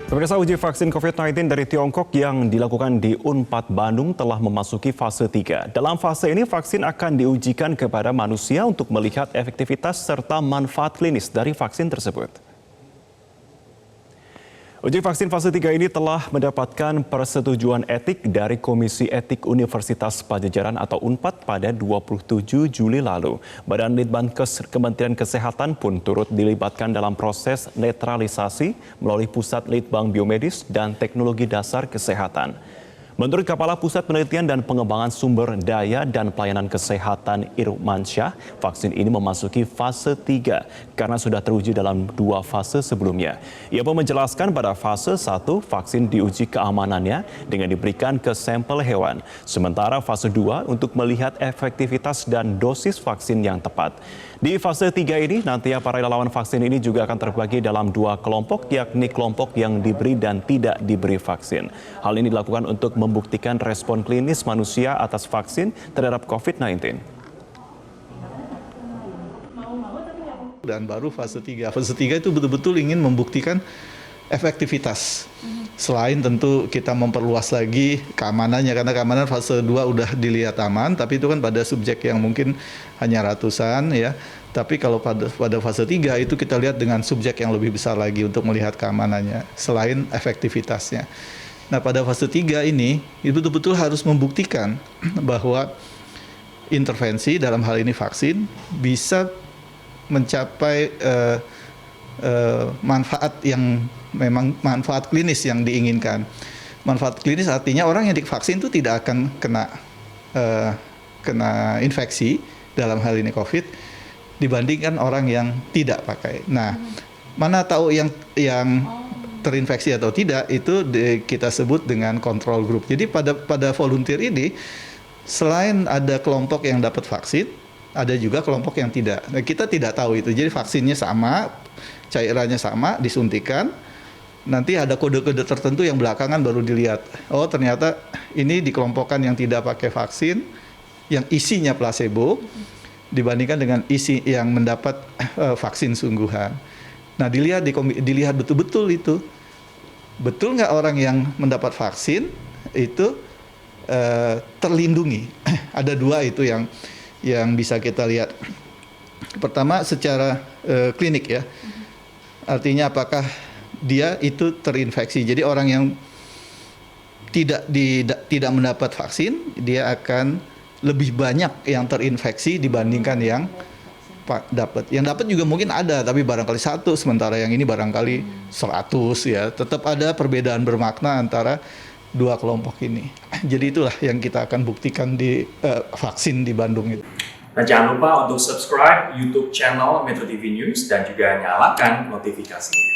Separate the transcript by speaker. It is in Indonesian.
Speaker 1: Pemirsa, uji vaksin COVID-19 dari Tiongkok yang dilakukan di Unpad Bandung telah memasuki fase 3. Dalam fase ini, vaksin akan diujikan kepada manusia untuk melihat efektivitas serta manfaat klinis dari vaksin tersebut. Uji vaksin fase 3 ini telah mendapatkan persetujuan etik dari Komisi Etik Universitas Padjadjaran atau Unpad pada 27 Juli lalu. Badan Litbangkes Kementerian Kesehatan pun turut dilibatkan dalam proses netralisasi melalui Pusat Litbang Biomedis dan Teknologi Dasar Kesehatan. Menurut Kepala Pusat Penelitian dan Pengembangan Sumber Daya dan Pelayanan Kesehatan Irmansyah, vaksin ini memasuki fase 3 karena sudah teruji dalam 2 fase sebelumnya. Ia pun menjelaskan pada fase 1 vaksin diuji keamanannya dengan diberikan ke sampel hewan. Sementara fase 2 untuk melihat efektivitas dan dosis vaksin yang tepat. Di fase 3 ini nanti para relawan vaksin ini juga akan terbagi dalam 2 kelompok, yakni kelompok yang diberi dan tidak diberi vaksin. Hal ini dilakukan untuk membuktikan respon klinis manusia atas vaksin terhadap COVID-19.
Speaker 2: Dan baru fase 3. Fase 3 itu betul-betul ingin membuktikan efektivitas. Selain tentu kita memperluas lagi keamanannya, karena keamanan fase 2 udah dilihat aman, tapi itu kan pada subjek yang mungkin hanya ratusan ya. Tapi kalau pada fase 3 itu kita lihat dengan subjek yang lebih besar lagi untuk melihat keamanannya, selain efektivitasnya. Nah, pada fase 3 ini itu betul-betul harus membuktikan bahwa intervensi dalam hal ini vaksin bisa mencapai manfaat yang memang manfaat klinis yang diinginkan. Manfaat klinis artinya orang yang divaksin itu tidak akan kena infeksi dalam hal ini COVID dibandingkan orang yang tidak pakai. Nah, mana tahu yang terinfeksi atau tidak itu kita sebut dengan control group. Jadi pada volunteer ini selain ada kelompok yang dapat vaksin, ada juga kelompok yang tidak. Nah, kita tidak tahu itu. Jadi vaksinnya sama, cairannya sama, disuntikan. Nanti ada kode-kode tertentu yang belakangan baru dilihat. Oh, ternyata ini dikelompokkan yang tidak pakai vaksin, yang isinya placebo, dibandingkan dengan isi yang mendapat vaksin sungguhan. Nah, dilihat betul-betul itu. Betul nggak orang yang mendapat vaksin itu terlindungi? Ada 2 itu yang bisa kita lihat. Pertama secara klinik ya. Artinya apakah dia itu terinfeksi. Jadi orang yang tidak mendapat vaksin, dia akan lebih banyak yang terinfeksi dibandingkan yang dapat. Yang dapat juga mungkin ada, tapi barangkali 1, sementara yang ini barangkali 100 ya. Tetap ada perbedaan bermakna antara 2 kelompok ini. Jadi itulah yang kita akan buktikan di vaksin di Bandung itu.
Speaker 3: Nah, jangan lupa untuk subscribe YouTube channel Metro TV News dan juga nyalakan notifikasinya.